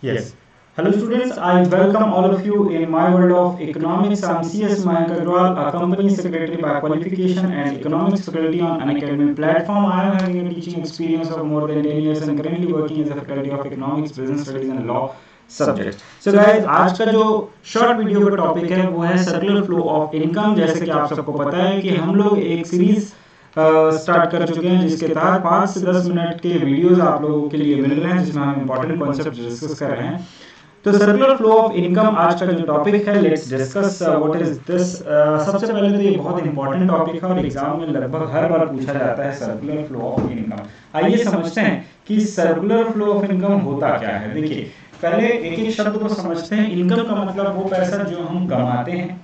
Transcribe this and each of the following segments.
Yes. Hello students, I welcome all of you in my world of economics. I'm CS Mayank Agrawal, a company secretary by qualification and economics faculty on Unacademy platform. I am having a teaching experience of more than 10 years and currently working as a faculty of economics, business studies and law subject. So guys आज का जो short video का topic है वो है circular flow of income. जैसे कि आप सबको पता है कि हम लोग एक सीरीज स्टार्ट कर चुके हैं जिसके तहत 5 से 10 मिनट के वीडियोस आप लोगों के लिए मिल रहे हैं जिसमें हम इंपॉर्टेंट कॉन्सेप्ट डिस्कस कर रहे हैं। तो सर्कुलर फ्लो ऑफ इनकम आज का जो टॉपिक है, let's discuss what is this. सबसे पहले तो ये बहुत इंपॉर्टेंट टॉपिक है और एग्जाम में लगभग हर बार पूछा जाता है सर्कुलर फ्लो ऑफ इनकम। आइए समझते हैं कि सर्कुलर फ्लो ऑफ इनकम होता क्या है। देखिए पहले एक एक शब्द को समझते हैं। इनकम का मतलब वो पैसा जो हम कमाते हैं,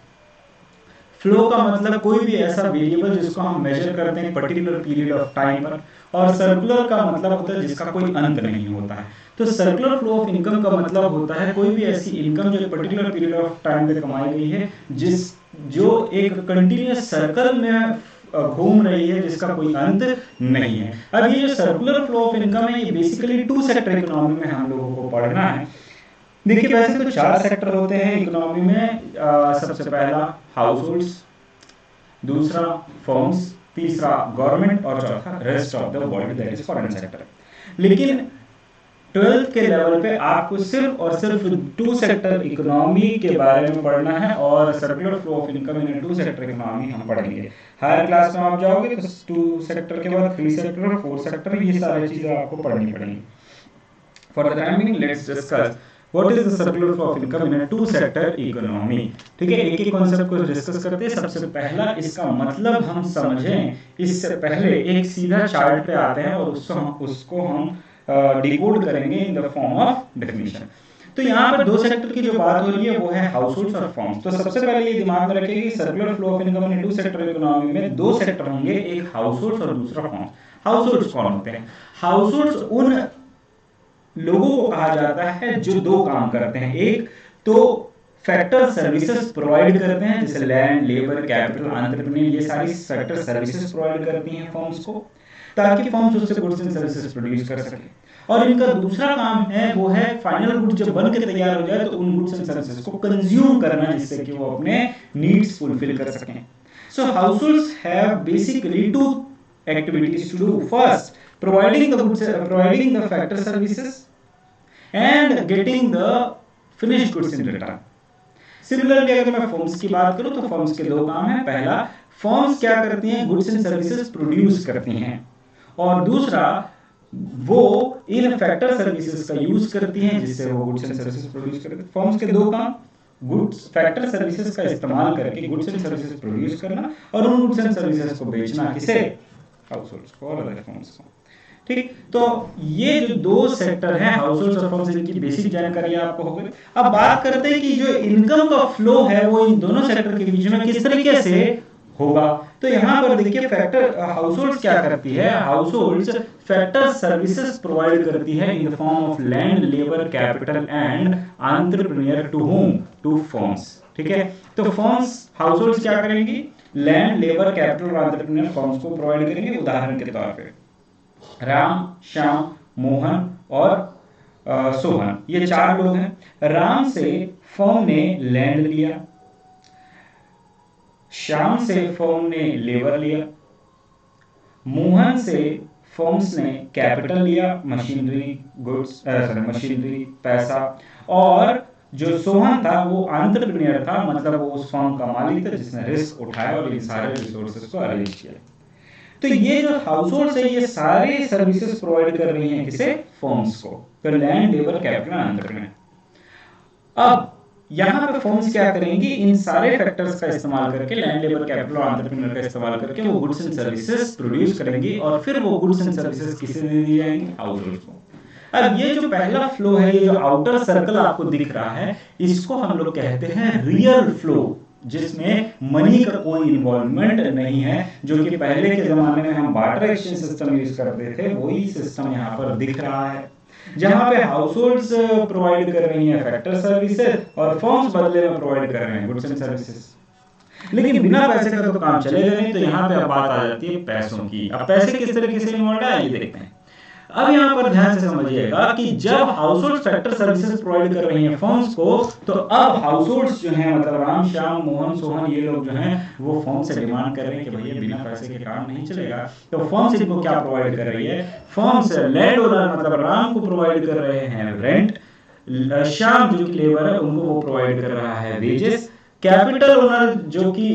फ्लो का मतलब कोई भी ऐसा वेरिएबल जिसको हम मेजर करते हैं पर्टिकुलर पीरियड ऑफ टाइम पर, और सर्कुलर का मतलब होता है जिसका कोई अंत नहीं होता है। तो सर्कुलर फ्लो ऑफ इनकम का मतलब होता है कोई भी ऐसी इनकम जो पर्टिकुलर पीरियड ऑफ टाइम पे कमाई गई है, जो एक कंटिन्यूअस सर्कल में घूम रही है जिसका कोई अंत नहीं है। अब ये जो सर्कुलर फ्लो ऑफ इनकम है ये बेसिकली टू सेक्टर इकोनॉमी में हम लोगों को पढ़ना है। देखिए वैसे तो 4 सेक्टर होते हैं इकोनॉमी में। सबसे पहला हाउस होल्ड्स, दूसरा फर्म्स, तीसरा गवर्नमेंट और चौथा rest of the world that is foreign sector. लेकिन 12th के लेवल पे आपको सिर्फ और सिर्फ 2 सेक्टर इकोनॉमी के बारे में पढ़ना है और circular flow of income in 2 sector economy हम पढ़ेंगे। हायर क्लास में आप जाओगे तो 2 सेक्टर के बाद 3 सेक्टर और 4 सेक्टर, ये सारी चीजें आपको पढ़नी पड़ेंगी। For the time being let's discuss what is the circular flow of income in 2 sector economy. ठीक है, एक एक कॉन्सेप्ट को डिस्कस करते हैं। सबसे पहला इसका मतलब हम समझें इससे पहले एक सीधा चार्ट पे आते हैं और उसको हम डिकोड करेंगे इन द फॉर्म ऑफ डेफिनेशन। तो यहाँ पर 2 सेक्टर की जो बात हो रही है वो है हाउस होल्ड्स और फर्म्स। तो सबसे पहले ये दिमाग में रखिए कि circular flow of income in 2 sector economy में 2 सेक्टर होंगे, एक हाउस होल्ड्स और दूसरा फर्म्स। हाउस होल्ड्स कौन होते हैं? हाउस होल्ड्स उन लोगों को कहा जाता है जो 2 काम करते हैं। एक तो फैक्टर सर्विसेज प्रोवाइड करते हैं जैसे लैंड, लेबर, कैपिटल, एंटरप्रेन्योर, ये सारी फैक्टर सर्विसेज प्रोवाइड करती हैं फर्म्स को ताकि फर्म्स उससे गुड्स एंड सर्विसेज प्रोड्यूस कर सके। और इनका दूसरा काम है वो है फाइनल गुड्स जब बन के तैयार हो जाए तो उन गुड्स एंड सर्विसेज को कंज्यूम करना जिससे कि वो अपने नीड्स फुलफिल कर सकें। So households have basically 2 activities to do. First, providing the factor services and getting the finished goods in return. Similarly, अगर मैं फर्म्स की बात करूं तो फर्म्स के 2 काम हैं। पहला, फर्म्स क्या करती हैं? गुड्स एंड सर्विसेज प्रोड्यूस करती हैं, और दूसरा वो इन फैक्टर सर्विसेज का यूज करती हैं जिससे वो गुड्स एंड सर्विसेज प्रोड्यूस करती हैं। फर्म्स के 2 काम, गुड्स फैक्टर सर्विसेज का इस्तेमाल करके गुड्स एंड सर्विसेज प्रोड्यूस करना और उन गुड्स एंड सर्विसेज को बेचना किसे? हाउस होल्ड्स को और अदर फर्म्स को। ठीक, तो ये जो 2 सेक्टर हैं हाउस होल्ड्स और फर्म्स, इनकी बेसिक जानकारी आपको हो गई। अब बात करते हैं कि जो इनकम का फ्लो है वो इन दोनों सेक्टर के बीच में किस तरीके से होगा। तो यहाँ पर देखिए फैक्टर हाउस होल्ड्स क्या करती है? House holds factor services provide करती है in the form of land, labour, capital and entrepreneur to home? To firms. ठीक है, तो फर्म्स हाउस क्या करेंगी? लैंड, लेबर, कैपिटल और एंटरप्रेन्योर फर्म्स को प्रोवाइड करेंगे। उदाहरण के तौर पे राम, श्याम, मोहन और सोहन, ये 4 लोग हैं। राम से फर्म ने लैंड लिया, श्याम से फर्म ने लेबर लिया, मोहन से फर्म्स ने कैपिटल लिया, मशीनरी, गुड्स, मशीनरी, पैसा, और जो सोहन था वो एंटरप्रेन्योर था, मतलब वो उस फर्म का मालिक था जिसने रिस्क उठाया और इन सारे रिसोर्सेज को अरेंज किया। तो ये जो हाउस होल्ड्स है ये सारे सर्विसेज प्रोवाइड कर रही हैं किसे? फर्म्स को। तो लैंड, लेबर, कैपिटल, एंटरप्रेन्योर। अब यहाँ पे फर्म्स क्या करेंगी? इन सारे फैक्टर्स का इस्तेमाल करके, लैंड, लेबर, कैपिटल और एंटरप्रेन्योर का इस्तेमाल करके वो गुड्स एंड सर्विसेज प्रोड्यूस करेंगी और फिर वो गुड्स एंड सर्विसेज किसे दे दी जाएंगी? हाउस होल्ड्स को। अब ये जो पहला फ्लो है, ये जो आउटर सर्कल आपको दिख रहा है, इसको हम लोग कहते हैं रियल फ्लो, जिसमें मनी का कोई इन्वॉल्वमेंट नहीं है। जो कि पहले के जमाने में हम बार्टर एक्सचेंज सिस्टम यूज करते थे, वही सिस्टम यहाँ पर दिख रहा है, जहां पे हाउस होल्ड्स प्रोवाइड कर रही हैं फैक्टर सर्विसेज और फर्म्स बदले में प्रोवाइड कर रहे हैं गुड्स एंड सर्विसेज। लेकिन बिना पैसे का तो काम चलेगा नहीं। तो यहाँ पे अब बात आ जाती है पैसों की। अब पैसे किस तरीके से इन्वॉल्व है ये देखते हैं। अब यहाँ पर ध्यान से समझिएगा कि जब house hold factor services provide कर रही हैं फर्म्स को, तो अब हाउस होल्ड्स जो हैं मतलब राम श्याम मोहन सोहन ये लोग जो हैं वो फर्म से डिमांड कर रहे हैं कि भैया बिना पैसे के काम नहीं चलेगा। तो फर्म्स इनको क्या प्रोवाइड कर रही है? फर्म्स लैंड ओनर मतलब राम को प्रोवाइड कर रहे हैं रेंट, श्याम जो लेबर है उनको वो प्रोवाइड कर रहा है वेजेस, कैपिटल ओनर जो कि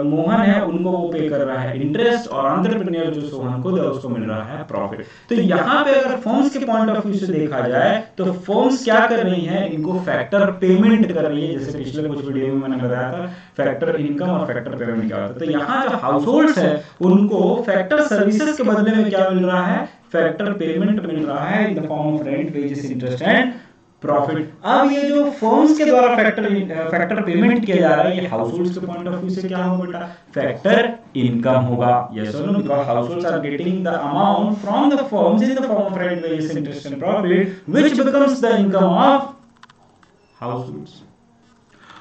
मोहन है उनको वो पे कर रहा है इंटरेस्ट, और एंटरप्रेन्योर जो सोहन खुद है उसको मिल रहा है प्रॉफिट। तो यहाँ पे अगर फर्म्स के पॉइंट ऑफ व्यू से देखा जाए तो फर्म्स क्या कर रही हैं, इनको फैक्टर पेमेंट कर रही है। जैसे पिछले कुछ वीडियो में मैंने बताया था फैक्टर इनकम और फैक्टर पेमेंट क्या होता है। तो यहाँ जो हाउस होल्ड्स है उनको फैक्टर सर्विसेज के बदले में क्या मिल रहा है, फैक्टर पेमेंट मिल रहा है in the form of rent, wages, interest and profit. अब ये जो फर्म्स के द्वारा फैक्टर पेमेंट किया जा रहा है ये हाउस होल्ड्स के पॉइंट ऑफ व्यू से क्या होगा बेटा, फैक्टर इनकम होगा। यस और no, because house holds are getting the amount from the firms in the form of rent, wages, interest and profit which becomes the income of house holds.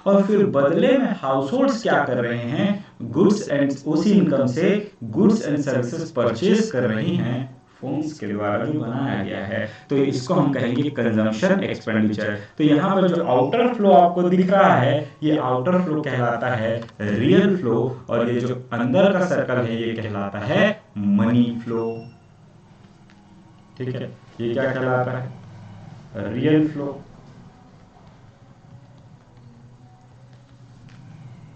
और फिर बदले में हाउस होल्ड्स क्या कर रहे हैं, गुड्स एंड उसी income से गुड्स एंड सर्विसेज परचेज कर रही हैं फर्म्स के द्वारा जो बनाया गया है। तो इसको हम कहेंगे कंजम्पशन एक्सपेंडिचर। तो यहाँ पर जो आउटर फ्लो आपको दिख रहा है ये आउटर फ्लो कहलाता है रियल फ्लो, और ये जो अंदर का सर्कल है ये कहलाता है मनी फ्लो। ठीक है, ये क्या कहलाता है, रियल फ्लो,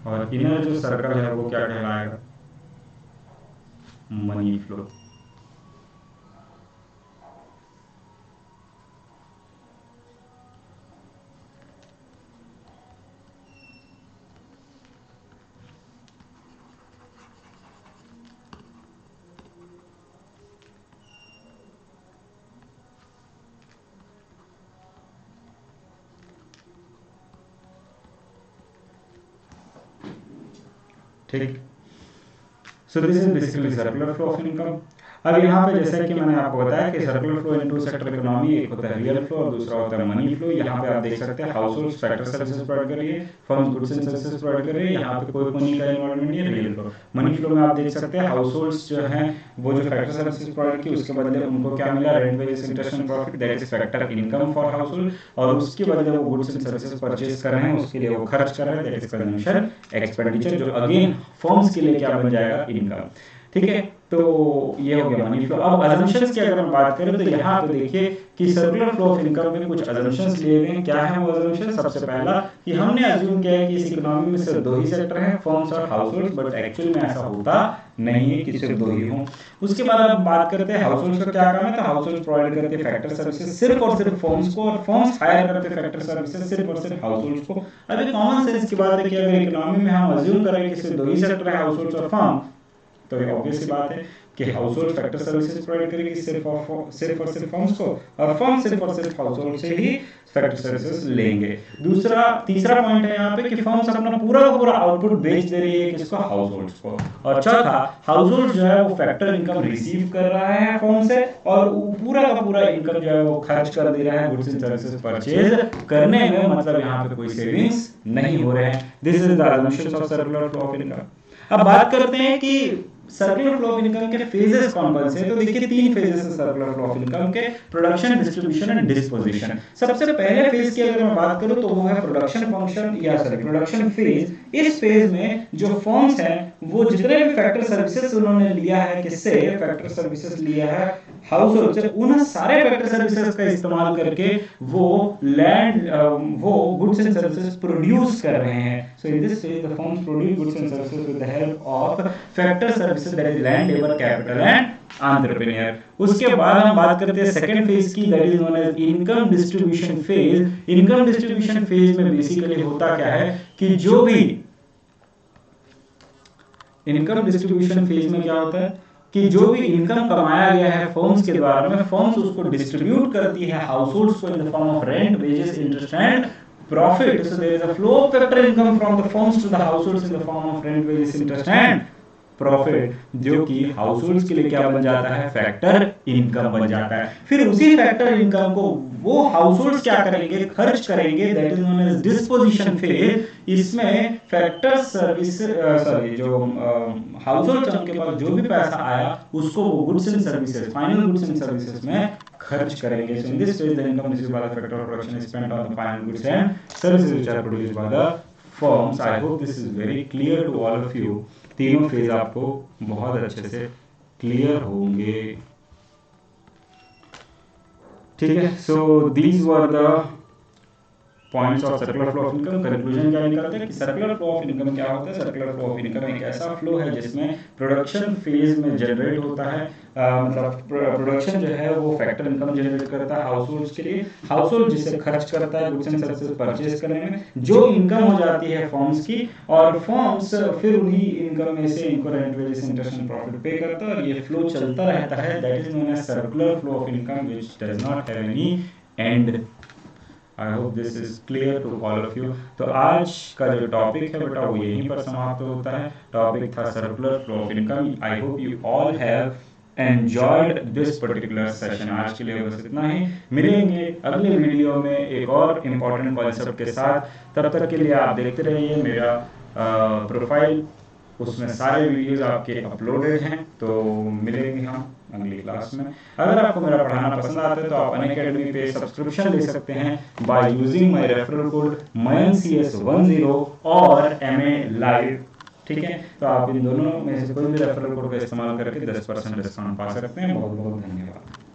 और इनर जो सर्कल है वो क्या कहलाएगा, मनी फ्लो। ठीक, so this is basically circular flow of income. अब यहाँ पे जैसे कि मैंने आपको बताया कि circular flow in two sector economy, एक होता है रियल फ्लो और दूसरा होता है मनी फ्लो। यहाँ पे आप देख सकते हैं house hold factor services provide कर रही है, firms goods and services provide कर रही है, यहाँ पे कोई मनी का इन्वॉल्वमेंट नहीं है। रियल फ्लो, मनी फ्लो में आप देख सकते हैं हाउस होल्ड्स जो हैं वो जो फैक्टर सर्विसेज प्रोवाइड की उसके बदले उनको क्या मिला, rent, wages, interest and profit, that is factor income for house hold, और उसके बदले वो गुड्स एंड सर्विसेज परचेज कर रहे हैं, उसके लिए वो खर्च कर रहे हैं, दैट इज कंजम्पशन एक्सपेंडिचर, जो अगेन फर्म्स के लिए क्या बन जाएगा, इनकम। ठीक है, तो ये हो गया मनी फ्लो। अब अजम्पशंस की अगर हम बात करें तो यहाँ पे देखिए कि सर्कुलर फ्लो ऑफ इनकम में कुछ अजम्पशंस लिए गए हैं। क्या है वो अजम्पशन? सबसे पहला कि हमने अज्यूम किया है कि इस इकोनॉमी में सिर्फ दो ही सेक्टर हैं, फर्म्स और हाउस होल्ड्स, बट एक्चुअली में ऐसा होता नहीं है कि सिर्फ दो ही हों। उसके बाद अब बात करते हैं हाउस होल्ड्स का क्या काम है। तो हाउस होल्ड्स प्रोवाइड करते हैं फैक्टर सर्विसेज सिर्फ और सिर्फ फर्म्स को, और फर्म्स हायर करते हैं फैक्टर सर्विसेज सिर्फ और सिर्फ हाउस होल्ड्स को। अब एक कॉमन सेंस की बात है कि अगर इकोनॉमी में हम अज्यूम करें कि सिर्फ दो ही सेक्टर है, हाउस होल्ड्स और फर्म, तो ये ऑब्वियस सी बात है कि house hold factor services provide करेगी सिर्फ और सिर्फ फर्म्स को, और फर्म सिर्फ और सिर्फ हाउस होल्ड से ही फैक्टर सर्विसेज लेंगे। तीसरा पॉइंट है यहाँ पे कि फर्म्स अपना पूरा का पूरा आउटपुट बेच दे रही है किसको, हाउस होल्ड्स को। और चौथा, हाउस होल्ड जो है वो फैक्टर इनकम रिसीव कर रहा है फर्म से, और पूरा का पूरा इनकम जो है वो खर्च कर दे रहा है गुड्स एंड सर्विसेज परचेज करने में, मतलब यहाँ पे कोई सेविंग्स नहीं हो रहे हैं। This is the assumption of circular flow of income. अब बात करते हैं कि सर्कुलर फ्लो ऑफ इनकम के फेजेस कौन कौन से हैं। तो देखिए तीन फेजेस हैं सर्कुलर फ्लो ऑफ इनकम के, प्रोडक्शन, डिस्ट्रीब्यूशन एंड डिस्पोजिशन। सबसे पहले फेज की अगर मैं बात करूं तो वो है प्रोडक्शन फंक्शन या प्रोडक्शन फेज। इस फेज में जो फर्म्स हैं वो जितने भी फैक्टर सर्विसेज उन्होंने लिया है, किससे, फैक्टर सर्विसेज लिया है हाउस होल्ड से, उन सारे फैक्टर सर्विसेज का इस्तेमाल करके वो वो गुड्स एंड सर्विसेज प्रोड्यूस कर रहे हैं। So in this phase the firms produce goods and services with the help of factor services, that is land, labour, capital and entrepreneur. उसके बाद हम बात करते हैं सेकंड फेज की, that is known as income distribution phase. Income distribution phase में basically होता क्या है कि जो भी इनकम डिस्ट्रीब्यूशन फेज में क्या होता है कि जो भी इनकम कमाया गया है फर्म्स के द्वारा में, फर्म्स उसको डिस्ट्रीब्यूट करती है हाउस होल्ड्स को in the form of rent, wages, interest and profit. So there is a flow of factor income from the firms to the house holds in the form of rent, wages, interest and profit, जो कि house holds के लिए क्या बन जाता है, factor income बन जाता है। फिर उसी फैक्टर इनकम को वो हाउस होल्ड क्या करेंगे, खर्च करेंगे, that is known as disposition phase. इसमें फैक्टर सर्विस सॉरी जो हाउस होल्ड उनके पास जो भी पैसा आया उसको वो goods and services, final goods and services में खर्च करेंगे। So in this phase the income received by the factor of production is spent on the final goods and services which are produced by the firms. I hope this is very clear to all of you. तीनों phase आपको बहुत अच्छे से clear होंगे, ठीक है। So these were the points of circular flow of income. Conclusion क्या निकलता है कि सर्कुलर फ्लो ऑफ इनकम क्या होता है? सर्कुलर फ्लो ऑफ इनकम एक ऐसा फ्लो है जिसमें प्रोडक्शन फेज में जनरेट होता है, मतलब प्रोडक्शन जो है वो फैक्टर इनकम जनरेट करता है हाउस होल्ड्स के लिए, हाउस होल्ड जिसे खर्च करता है गुड्स एंड सर्विसेज परचेज करने में, जो इनकम हो जाती है फर्म्स की, और फर्म्स फिर उन्हीं इनकम में से इनको rent wages interest and profit pay करता है, और ये फ्लो चलता रहता है। That is known as circular flow of income which does not have any end. I hope this is clear to all of you. तो आज का जो टॉपिक है बेटा वो यहीं पर समाप्त होता है। टॉपिक था circular flow of income. I hope you all have enjoyed this particular session. आज के लिए बस इतना ही, मिलेंगे अगले वीडियो में एक और इम्पोर्टेंट कॉन्सेप्ट के साथ। तब तक के लिए आप देखते रहिए मेरा प्रोफाइल, उसमें सारे वीडियोस आपके अपलोडेड हैं। तो मिलेंगे हम अगली क्लास में। अगर आपको मेरा पढ़ाना पसंद आता है तो आप अनअकैडमी पे सब्सक्रिप्शन ले सकते हैं by using my referral code MAYANCS10 और MA लाइव, ठीक है। तो आप इन दोनों में से कोई भी रेफरल कोड का इस्तेमाल करके 10% डिस्काउंट पा सकते हैं। बहुत बहुत धन्यवाद।